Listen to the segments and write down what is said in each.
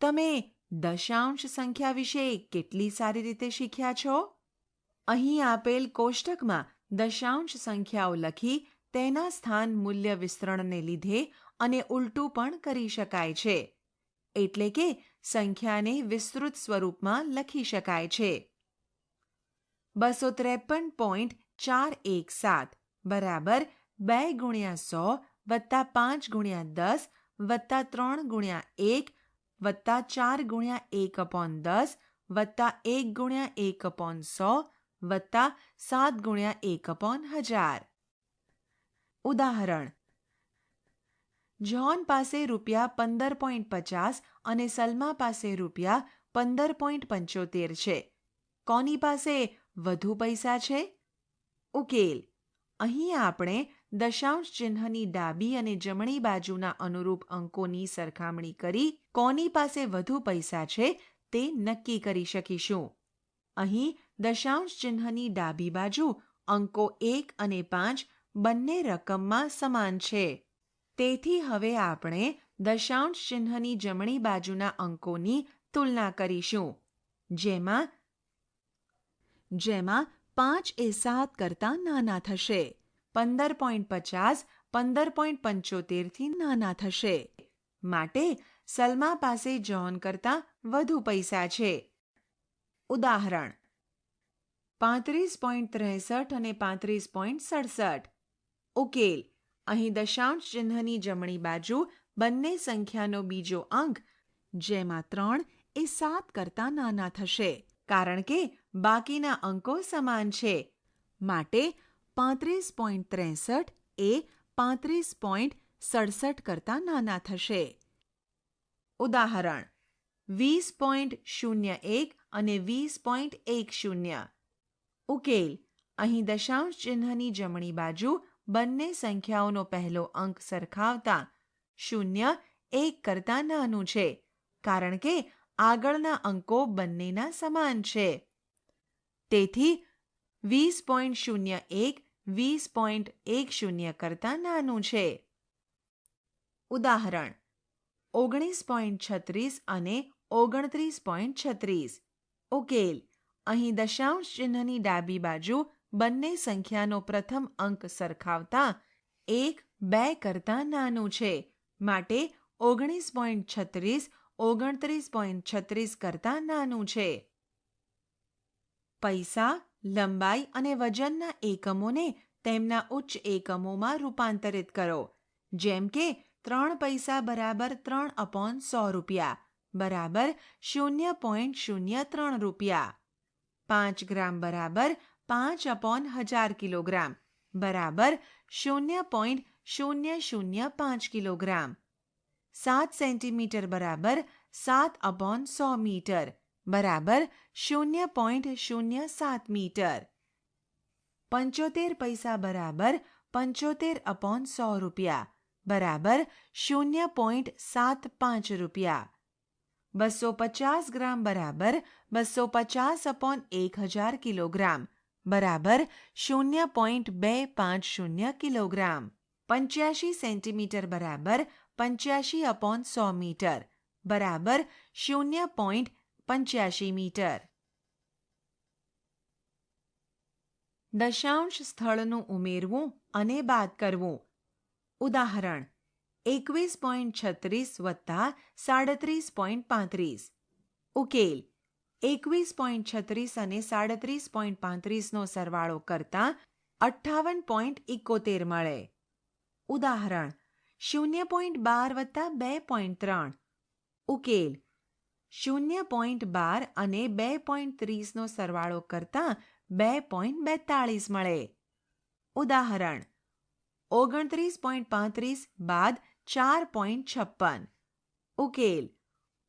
તમે દશાંશ સંખ્યા વિશે કેટલી સારી રીતે શીખ્યા છો? અહીં આપેલ કોષ્ટકમાં દશાંશ સંખ્યાઓ લખી તેના સ્થાન મૂલ્ય વિસ્તરણને લીધે અને ઉલટું પણ કરી શકાય છે. એટલે કે સંખ્યાને વિસ્તૃત સ્વરૂપમાં લખી શકાય છે. 253.417 બરાબર 2 ગુણ્યા 100 વત્તા 5 ગુણ્યા 10 વત્તા 3 ગુણ્યા 1 વત્તા 4 ગુણ્યા 1/10 વત્તા 1 ગુણ્યા 1/100 વત્તા 7 ગુણ્યા 1/1000. ઉદાહરણ: જ્હોન પાસે રૂપિયા 15.50 અને સલમા પાસે રૂપિયા 15.75 છે. કોની પાસે વધુ પૈસા છે? ઉકેલ: અહીં આપણે દશાંશ ચિહ્નની ડાબી અને જમણી બાજુના અનુરૂપ અંકોની સરખામણી કરી કોની પાસે વધુ પૈસા છે તે નક્કી કરી શકીશું. અહીં દશાંશ ચિહ્નની ડાબી બાજુ અંકો 1 અને 5 બંને રકમમાં સમાન છે. તેથી હવે આપણે દશાંશ ચિહ્નની જમણી બાજુના અંકોની તુલના કરીશું, જેમાં 5 એ 7 કરતાં નાના થશે, 15.50 15.75 થી નાના થશે. માટે સલમા પાસે જ્હોન કરતાં વધુ પૈસા છે. ઉદાહરણ: 35.63 અને 35.67. ઉકેલ: અહીં દશાંશ ચિહ્નની જમણી બાજુ બંને સંખ્યાનો બીજો અંક, જેમાં 3 એ 7 કરતાં નાના થશે, કારણ કે બાકીના અંકો સમાન છે. માટે 35.63 એ 35.67 કરતાં નાના થશે. ઉદાહરણ: 20.01 અને 20.10. ઉકેલ: અહીં દશાંશ ચિહ્નની જમણી બાજુ બંને સંખ્યાઓનો પહેલો અંક સરખાવતા 0 1 કરતાં નાનું છે, કારણ કે આગળના અંકો બંનેના સમાન છે. તેથી 20.01 20.10 કરતાં નાનું છે. ઉદાહરણ: 19.36 અને 29.36. ઉકેલ: અહીં દશાંશ ચિહ્નની ડાબી બાજુ બંને સંખ્યાનો પ્રથમ અંક સરખાવતા 1 2 કરતાં નાનું છે, માટે 19.36 29.36 કરતાં નાનું છે. પૈસા, લંબાઈ અને વજનના એકમોને તેમના ઉચ્ચ એકમોમાં રૂપાંતરિત કરો. જેમ કે 3 પૈસા બરાબર 3/100 રૂપિયા બરાબર 0.03 રૂપિયા. 5 ગ્રામ બરાબર 5/1000 કિલોગ્રામ બરાબર 0.005 કિલોગ્રામ. 7 સેન્ટીમીટર બરાબર 7/100 મીટર બરાબર 0.07 મીટર. 75 પૈસા બરાબર 75/100 રૂપિયા બરાબર 0.75 રૂપિયા. 250 ગ્રામ બરાબર 250/1000 કિલોગ્રામ બરાબર 0.250 કિલોગ્રામ. 85 સેન્ટીમીટર બરાબર 85/100 મીટર બરાબર 0.85 મીટર. દશાંશ સ્થળનું ઉમેરવું અને બાદ કરવું. ઉદાહરણ: 21.36 વત્તા 37.35. ઉકેલ: 21.36 અને 37.35 સરવાળો કરતાં 58.71 મળે. ઉદાહરણ: 0.12 વત્તા 2.3. ઉકેલ: 0.12 અને 2.30 સરવાળો કરતાં 2.42 મળે. ઉદાહરણ: 29.35 બાદ 4.56. ઉકેલ: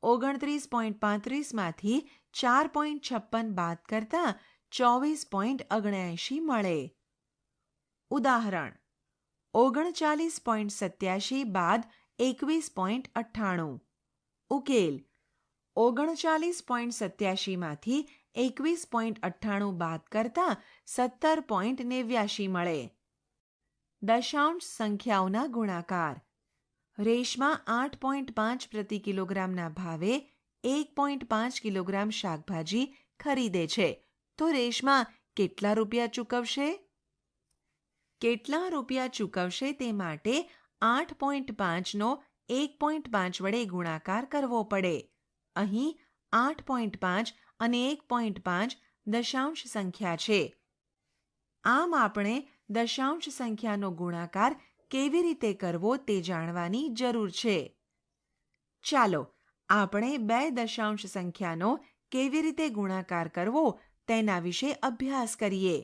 29.35 માંથી 4.56 બાદ કરતાં 24.79 મળે. ઉદાહરણ: 39.87 બાદ 21.98. ઉકેલ: 39.87 માંથી 21.98 બાદ કરતાં 17.89 મળે. દશાંશ સંખ્યાઓના ગુણાકાર. રેશમા 8.5 પ્રતિ કિલોગ્રામના ભાવે 1.5 કિલોગ્રામ શાકભાજી ખરીદે છે તો રેશમા કેટલા રૂપિયા ચૂકવશે? કેટલા રૂપિયા ચૂકવશે તે માટે 8.5નો 1.5 વડે ગુણાકાર કરવો પડે. અહીં 8.5 અને 1.5 દશાંશ સંખ્યા છે. આમ આપણે દશાંશ સંખ્યાનો ગુણાકાર કેવી રીતે કરવો તે જાણવાની જરૂર છે. ચાલો આપણે બે દશાંશ સંખ્યાનો કેવી રીતે ગુણાકાર કરવો તેના વિશે અભ્યાસ કરીએ.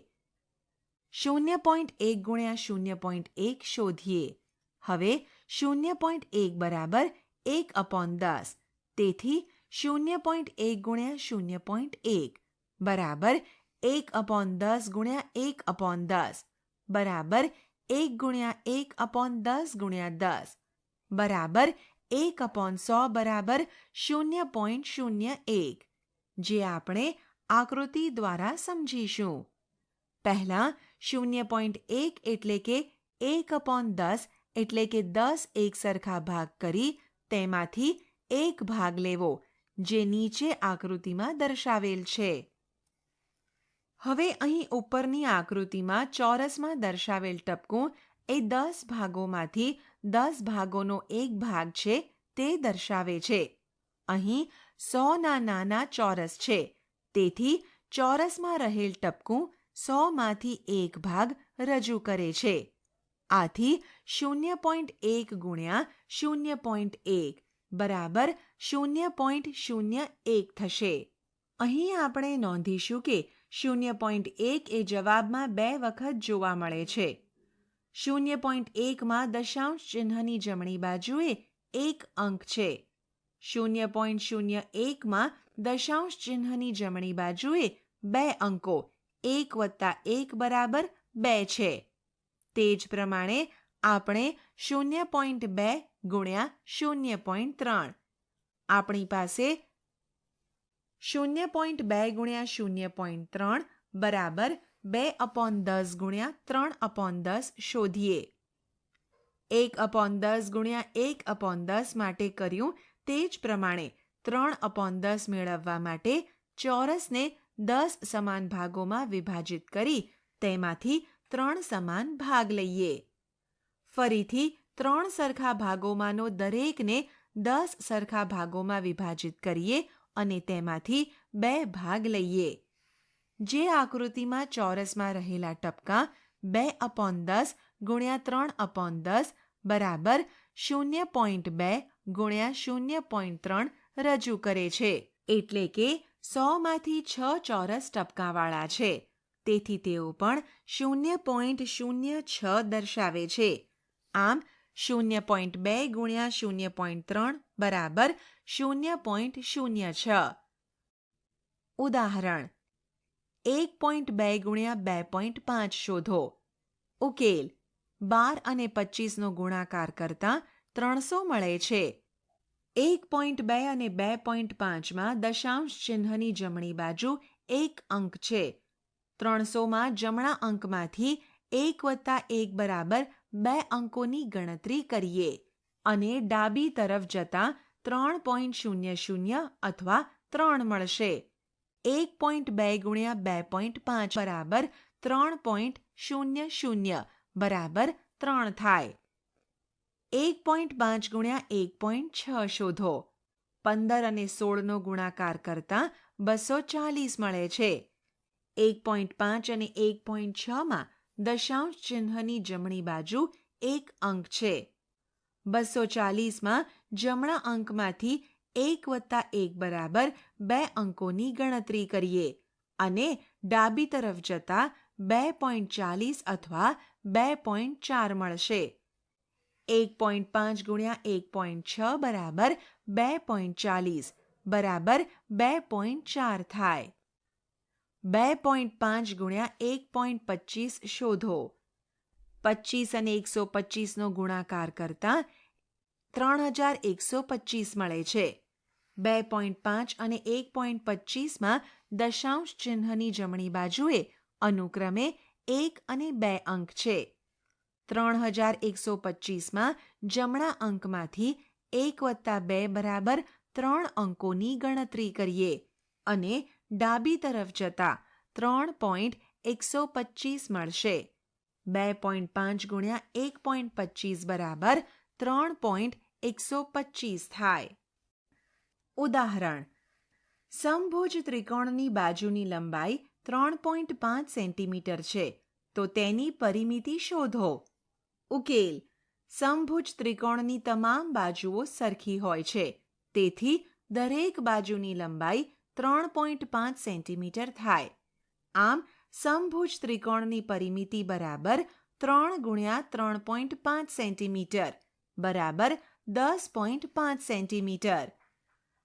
0.1 ગુણ્યા 0.1 શોધીએ. હવે 0.1 બરાબર 1/10. તેથી 0.1 ગુણ્યા 0.1 બરાબર 1/10 ગુણ્યા 1/10 બરાબર 1 ગુણ્યા 1/10 ગુણ્યા 10 બરાબર 1/100 બરાબર 0.01, જે આપણે આકૃતિ દ્વારા સમજીશું. પહેલા 0.1 એટલે કે 1/10 એટલે કે 10 એક સરખા ભાગ કરી તેમાંથી એક ભાગ લેવો, જે નીચે આકૃતિમાં દર્શાવેલ છે. હવે અહીં ઉપરની આકૃતિમાં ચોરસમાં દર્શાવેલ ટપકું એ 10 ભાગોમાંથી 10 ભાગોનો એક ભાગ છે તે દર્શાવે છે. અહીં 100ના નાના ચોરસ છે, તેથી ચોરસમાં રહેલ ટપકું 100માંથી એક ભાગ રજૂ કરે છે. આથી 0.1 ગુણ્યા 0.1 બરાબર 0.01 થશે. અહીં આપણે નોંધીશું કે 0.1 એ જવાબમાં 2 વખત જોવા મળે છે. 0.1માં દશાંશ ચિહ્નની જમણી બાજુએ એક અંક છે. 0.01માં દશાંશ ચિહ્નની જમણી બાજુએ 2 અંકો 1 વત્તા 1 બરાબર 2 છે. તે જ પ્રમાણે આપણે 0.2 ગુણ્યા 0.3 આપણી પાસે 0.2 ગુણ્યા 0.3 બરાબર 2/10 ગુણ્યા 3/10 શોધીએ. 1/10 ગુણ્યા 1/10 માટે કર્યું તે જ પ્રમાણે 3/10 મેળવવા માટે ચોરસને 10 સમાન ભાગોમાં વિભાજિત કરી તેમાંથી 3 સમાન ભાગ લઈએ. ફરીથી 3 સરખા ભાગોમાંનો દરેકને 10 સરખા ભાગોમાં વિભાજિત કરીએ અને તેમાંથી 2 ભાગ લઈએ. જે આકૃતિમાં ચોરસમાં રહેલા ટપકા 2/10 ગુણ્યા 3/10 બરાબર 0.2 ગુણ્યા 0.3 રજૂ કરે છે. એટલે કે 100માંથી 6 ચોરસ ટપકાવાળા છે, તેથી તેઓ પણ 0.06 દર્શાવે છે. આમ 0.2 ગુણ્યા 0.3 બરાબર 0.06. ઉદાહરણ 1.2 ગુણ્યા 2.5 શોધો. ઉકેલ 12 અને 25નો ગુણાકાર કરતાં 300 મળે છે. 1.2 અને 2.5માં દશાંશ ચિહ્નની જમણી બાજુ એક અંક છે. 300માં જમણા અંકમાંથી 1 વત્તા 1 બરાબર 2 અંકોની ગણતરી કરીએ અને ડાબી તરફ જતા 3.00 અથવા 3 મળશે. 1.2 ગુણ્યા 2.5 બરાબર 3.00 બરાબર 3 થાય. 1.5 ગુણ્યા 1.6 શોધો. 15 અને 16નો ગુણાકાર કરતાં 240 મળે છે. 1.5 અને 1.6માં દશાંશ ચિહ્નની જમણી બાજુ એક અંક છે. 240માં જમણા અંકમાંથી 1 વત્તા 1 બરાબર 2 અંકોની ગણતરી કરીએ અને ડાબી તરફ જતા 2.40 અથવા 2.4 મળશે. 1.5 ગુણ્યા 1.6 બરાબર 2.40 બરાબર 2.4 થાય. 2.5 ગુણ્યા 1.25 શોધો. 25 અને 125નો ગુણાકાર કરતાં 3125 મળે છે. 2.5 અને 1.25માં દશાંશ ચિહ્નની જમણી બાજુએ અનુક્રમે 1 અને 2 અંક છે. 3125માં જમણા અંકમાંથી 1 વત્તા 2 બરાબર 3 અંકોની ગણતરી કરીએ અને ડાબી તરફ જતા 3.125 મળશે. 2.5 ગુણ્યા 1.25 બરાબર 3.125 થાય. ઉદાહરણ: સમભુજ ત્રિકોણની બાજુની લંબાઈ 3.5 સેન્ટીમીટર છે, તો તેની પરિમિતિ શોધો. ઉકેલ: સમભુજ ત્રિકોણની તમામ બાજુઓ સરખી હોય છે, તેથી દરેક બાજુની લંબાઈ 3.5 સેન્ટીમીટર થાય. આમ સમભુજ ત્રિકોણની પરિમિતિ બરાબર 3 ગુણ્યા 3.5 સેન્ટીમીટર બરાબર 10.5 સેન્ટીમીટર.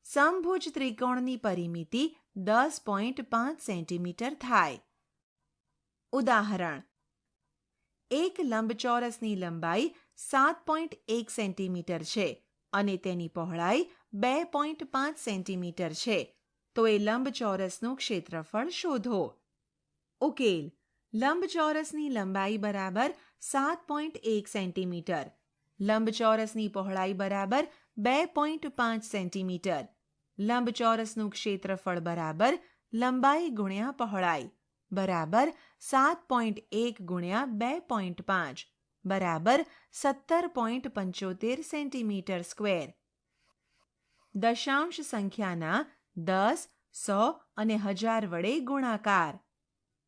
સમભુજ ત્રિકોણની પરિમિતિ 10.5 સેન્ટીમીટર થાય. ઉદાહરણ: એક લંબચોરસની લંબાઈ 7.1 સેન્ટીમીટર છે અને તેની પહોળાઈ 2.5 સેન્ટીમીટર છે, તો એ લંબચોરસનું ક્ષેત્રફળ શોધો. ઉકેલ: લંબચોરસની લંબાઈ બરાબર 7.1 સેન્ટીમીટર, લંબચોરસની પહોળાઈ બરાબર 2.5 સેન્ટીમીટર, લંબચોરસનું ક્ષેત્રફળ બરાબર લંબાઈ ગુણ્યા પહોળાઈ બરાબર 7.1 ગુણ્યા 2.5 બરાબર 17.75 સેન્ટીમીટર સ્ક્વેર. દશાંશ સંખ્યાના 10, 100 અને 1000 વડે ગુણાકાર.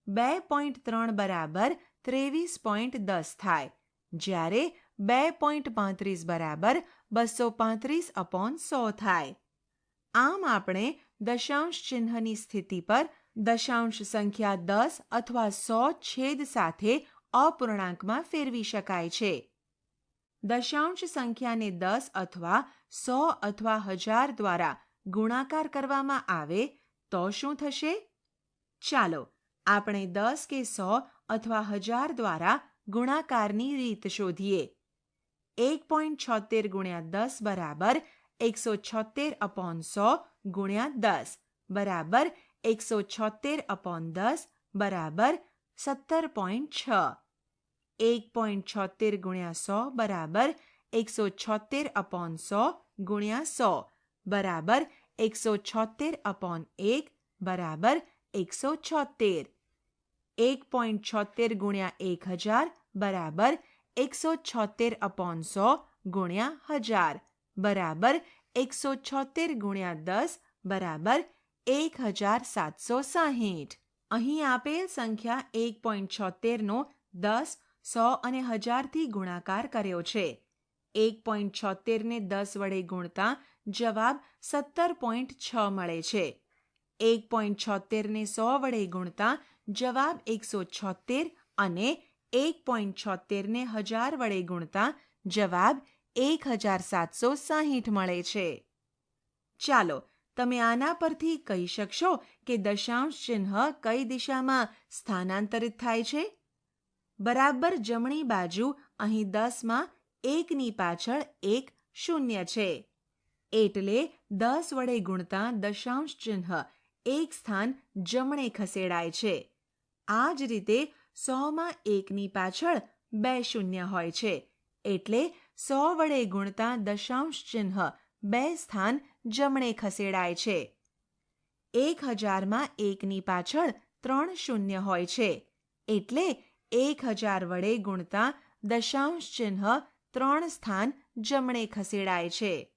2.3 બરાબર 23.10 થાય, જ્યારે 2.35 બરાબર 235/100 થાય. આમ આપણે દશાંશ ચિહ્નની સ્થિતિ પર દશાંશ સંખ્યા 10 અથવા 100 છેદ સાથે અપૂર્ણાંકમાં ફેરવી શકાય છે. દશાંશ સંખ્યાને 10 અથવા 100 અથવા 1000 દ્વારા ગુણાકાર કરવામાં આવે તો શું થશે? ચાલો આપણે 10 કે 100 અથવા 1000 દ્વારા ગુણાકારની રીત શોધીએ. 1.76 ગુણ્યા 10 બરાબર 176/100 ગુણ્યા 10 બરાબર 176/10 બરાબર 17.6. 1.76 ગુણ્યા 100 બરાબર 176/100 ગુણ્યા 100 બરાબર 176/1 બરાબર 176. 1.76 ગુણ્યા 1000 બરાબર 176/100 ગુણ્યા 1000 બરાબર 176 ગુણ્યા 10 બરાબર 1760. અહીં આપેલ સંખ્યા 1.76 નો 10, 100 અને 1000 થી ગુણાકાર કર્યો છે. 1.76 ને 10 વડે ગુણતા જવાબ 17.6 મળે છે. 1.76 ને 100 વડે ગુણતા જવાબ 176 અને 1.76 ને 1000 વડે ગુણતા જવાબ 1760 મળે છે. ચાલો તમે આના પરથી કહી શકશો કે દશાંશ ચિહ્ન કઈ દિશામાં સ્થાનાંતરિત થાય છે? બરાબર જમણી બાજુ અહીં 10માં 1ની પાછળ 1 શૂન્ય છે. એટલે 10 વડે ગુણતા દશાંશ ચિહ્ન એક સ્થાન જમણે ખસેડાય છે. આ જ રીતે 100માં 1ની પાછળ 2 શૂન્ય હોય છે. એટલે 100 વડે ગુણતા દશાંશ ચિહ્ન 2 સ્થાન જમણે ખસેડાય છે. 1000માં 1ની પાછળ 3 શૂન્ય હોય છે. એટલે 1000 વડે ગુણતા દશાંશ ચિહ્ન 3 સ્થાન જમણે ખસેડાય છે.